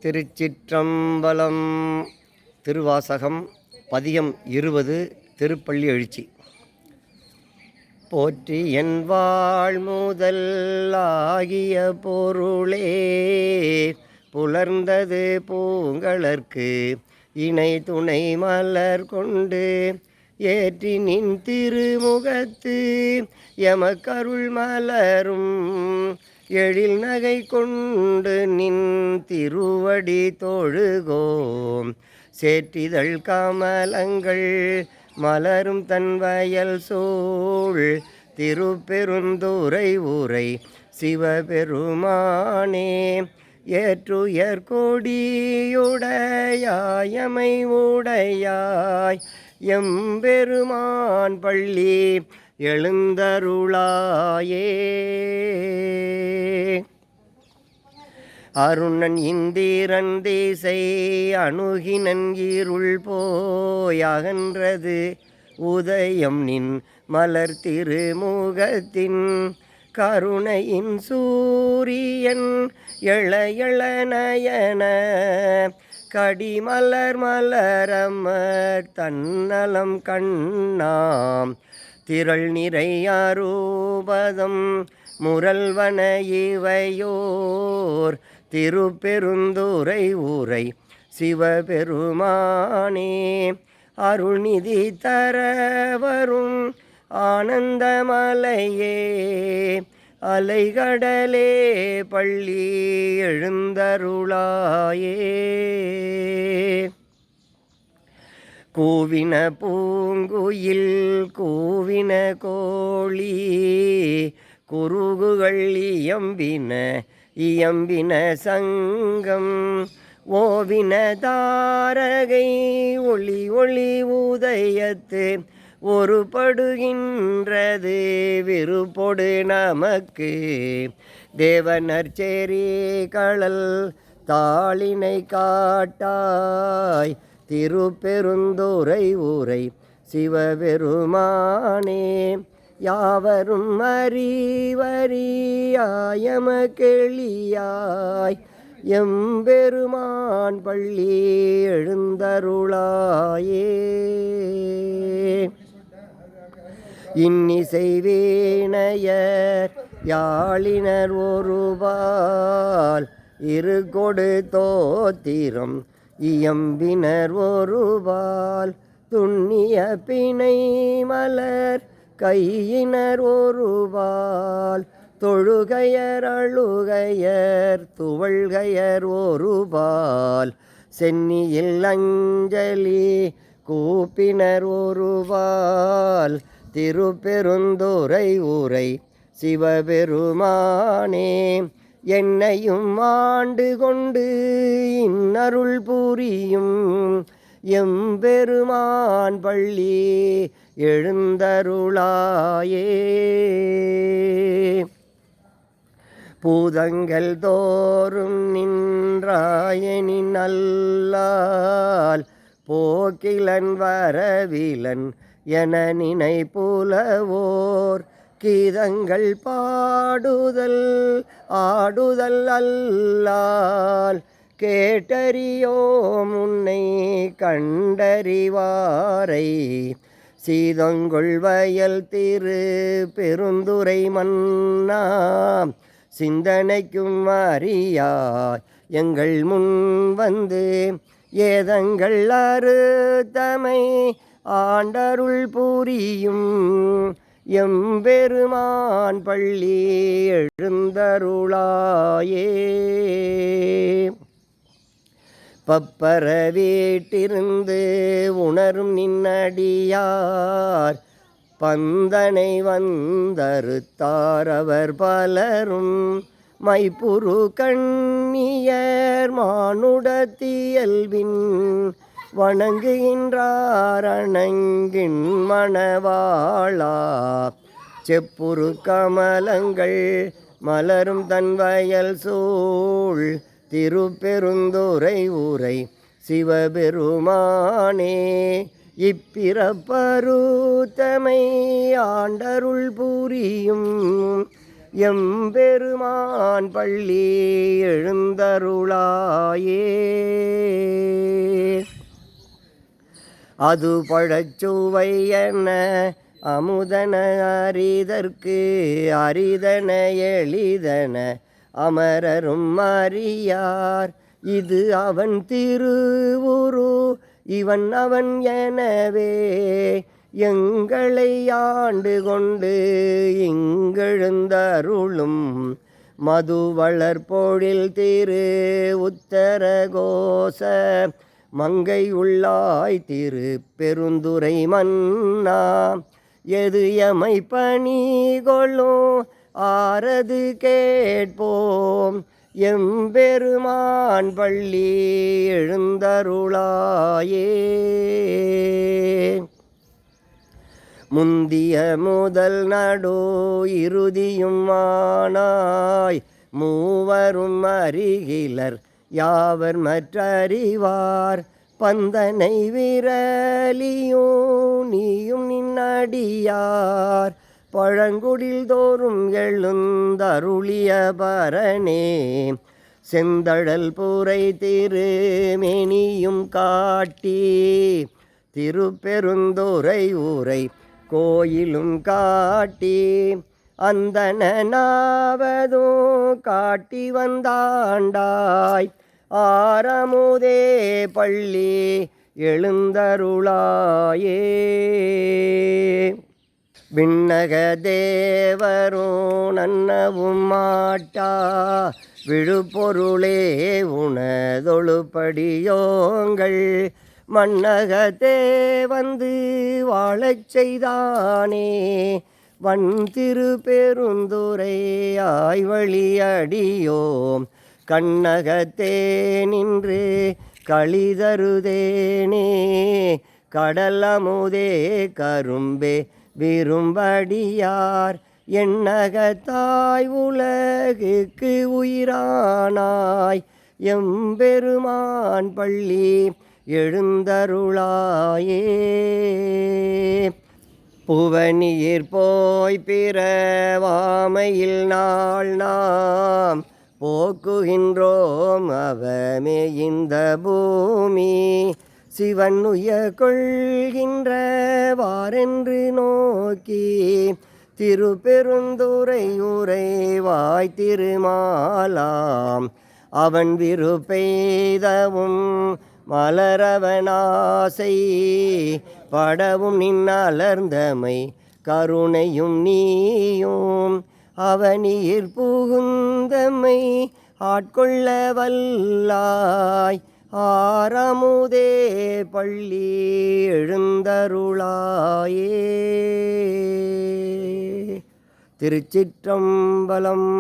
திருச்சிற்றம்பலம். திருவாசகம் பதியம் 20. திருப்பள்ளி எழுச்சி. போற்றி என் வாழ் முதலாகிய பொருளே, புலர்ந்தது பூங்கலர்க்கு இணை துணை மலர் கொண்டு, ஏற்றி நின் திருமுகத்து எமக்கருள் மலரும் எழில் நகை கொண்டு நின் திருவடி தொழுகோம். சேற்றிதழ் கமலங்கள் மலரும் தன் வயல் சூழ் திருப்பெருந்துறை ஊரை சிவபெருமானே, ஏற்றுயர் கொடியுடையாயமை உடையாய் எம்பெருமான் பள்ளி எழுந்தருளாயே. அருணன் இந்திரன் திசை அணுகினன் இருள் போய் அகன்றது உதயம் நின் மலர் திருமுகத்தின், கருணையின் சூரியன் எளையள நயன கடிமலர் மலரமர் தன்னலம் கண்ணாம், திரள் நிறை அரூபதம் முரல்வன இவையோர் திருப்பெருந்துறை ஊரை சிவபெருமானே, அருள்நிதி தரவரும் ஆனந்தமலையே, அலைகடலே பள்ளி எழுந்தருளாயே. கூவின பூங்குயில் கூவின கோழி குருகுகள் இயம்பின சங்கம், ஓவின தாரகை ஒளி ஒளி உதயத்து ஒருபடுகின்றது விருப்பொடு நமக்கு, தேவனர்ச்சேரி களல் தாளினை காட்டாய் திருப்பெருந்துறை ஊரை சிவபெருமானே, யாவரும் அறிவறியாயம கெளியாய் எம்பெருமான் பள்ளி எழுந்தருளாயே. இன்னிசை வீணையர் யாழினர் ஒருபால் இருகொடு தோத்திரம் இயம்பினர் ஒருபால், துண்ணிய பிணை மலர் கையினர் ஒருபால், தொழுகையர் அழுகையர் துவள்கையர் ஒருபால், சென்னியில் அஞ்சலி கூப்பினர் ஒருபால், திருப்பெருந்துறை ஊரை சிவபெருமானே, என்னையும் ஆண்டு கொண்டு இன்னருள் புரியும் எம்பெருமான் பள்ளி எழுந்தருளாயே. பூதங்கள் தோறும் நின்றாயனின் அல்லால், போக்கிலன் வரவிலன் என நினை புலவோர், கீதங்கள் பாடுதல் ஆடுதல் அல்லால், கேட்டறியோம் உன்னை கண்டறிவாரை, சீதங்கொள் வயல் திரு பெருந்துறை மன்னா, சிந்தனைக்கும் அறியாய் எங்கள் முன் வந்து, ஏதங்கள் அறுத்தமை ஆண்டருள் புரியும் எம்பெருமான் பள்ளி எழுந்தருளாயே. பப்பர வீட்டிருந்து உணரும் நின்னடியார் பந்தனை வந்தறுத்தார் அவர் பலரும், மைப்புரு கண்ணியர் மானுடத்தியல்பின் வணங்குகின்றார் அணங்கின் மணவாளா, செப்புரு கமலங்கள் மலரும் தன் வயல் சூழ் திருப்பெருந்துறை ஊரை சிவபெருமானே, இப்பிறப்பருத்தமை ஆண்டருள் புரியும் எம்பெருமான் பள்ளி எழுந்தருளாயே. அது பழச்சுவை என அமுதன அரிதற்கு அரிதன எளிதன அமரரும் அறியார். இது அவன் திருவுரு இவன் அவன் எனவே எங்களை ஆண்டு கொண்டு இங்கெழுந்தருளும் மது வளர்பொழில் திரு உத்தரகோச மங்கை உள்ளாய் திரு பெருந்துரை மன்னா. எது எமை பணி கொள்ளும் ஆரது கேட்போம் எம்பெருமான் பள்ளி எழுந்தருளாயே. முந்திய முதல் நடு இறுதியும் ஆனாய் மூவரும் அறிகிலர் யாவர் மற்றறிவார். பந்தனை விரலியும் நீயும் நின்னடியார் பழங்குடில் தோறும் எழுந்தருளிய பரனே. செந்தழல் புரை திருமேனியும் காட்டி திருப்பெருந்துறை ஊரை கோயிலும் காட்டி அந்தனாவதும் காட்டி வந்தாண்டாய். ஆரமுதே பள்ளி எழுந்தருளாயே. விண்ணக தேவரும் நன்னவும் மாட்டா விழுப்பொருளே உணதொழுப்படியோங்கள் மண்ணகத்தே வந்து வாழச் செய்தானே. வன் திரு பெருந்துரை ஆய்வழியடியோம் கண்ணகத்தே நின்று களிதருதேனே. கடலமுதே கரும்பே விரும்படியார் எண்ணகத்தாய் உலகுக்கு உயிரானாய் எம்பெருமான் பள்ளி எழுந்தருளாயே. புவனியிற் போய் பிறவாமையில் நாள் நாம் போக்குகின்றோம் அவமே இந்த பூமி. சிவன் உய கொள்கின்றவாரென்று நோக்கி திருப்பெருந்துறை உரைவாய் திருமாலாம். அவன் விருப்பெய்தவும் மலரவனாசை படவும் நின்னலர்ந்தமை கருணையும் நீயும். அவனீர் புகுந்தமை ஆட்கொள்ள வல்லாய். ஆரமுதே பள்ளி எழுந்தருளாயே. திருச்சிற்றம்பலம்.